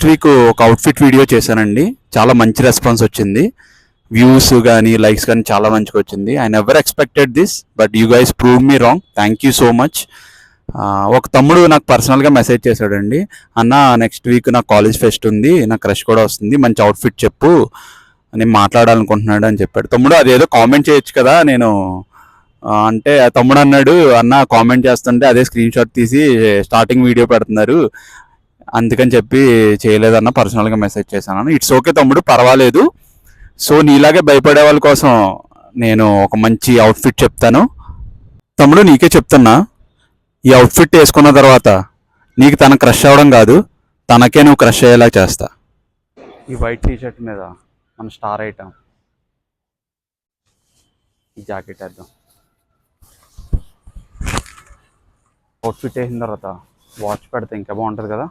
Last week ఒక outfit video చేశానండి, చాలా మంచి రెస్పాన్స్ వచ్చింది. వ్యూస్ కానీ లైక్స్ కానీ చాలా మంచిగా వచ్చింది. I never expected this, but you guys prove me wrong. Thank you so much. ఒక తమ్ముడు నాకు పర్సనల్గా మెసేజ్ చేశాడండి, అన్న నెక్స్ట్ వీక్ నాకు కాలేజ్ ఫెస్ట్ ఉంది, నా క్రష్ కూడా వస్తుంది, మంచి అవుట్ఫిట్ చెప్పు, నేను మాట్లాడాలనుకుంటున్నాడు అని చెప్పాడు. తమ్ముడు అదేదో కామెంట్ చేయొచ్చు కదా, నేను అంటే ఆ తమ్ముడు అన్నాడు, అన్న కామెంట్ చేస్తుంటే అదే స్క్రీన్ షాట్ తీసి స్టార్టింగ్ వీడియో పెడుతున్నారు, అందుకని చెప్పి చేయలేదన్న, పర్సనల్గా మెసేజ్ చేశాను. ఇట్స్ ఓకే తమ్ముడు, పర్వాలేదు. సో నీలాగే భయపడే వాళ్ళ కోసం నేను ఒక మంచి అవుట్ఫిట్ చెప్తాను. తమ్ముడు నీకే చెప్తున్నా, ఈ అవుట్ఫిట్ వేసుకున్న తర్వాత నీకు తన క్రష్ అవ్వడం కాదు, తనకే నువ్వు క్రష్ అయ్యేలా చేస్తా. ఈ వైట్ టీషర్ట్ మీద మన స్టార్ ఐటమ్ ఈ జాకెట్ వేద్దాం. అవుట్ఫిట్ వేసిన తర్వాత వాచ్ పెడితే ఇంకా బాగుంటుంది కదా.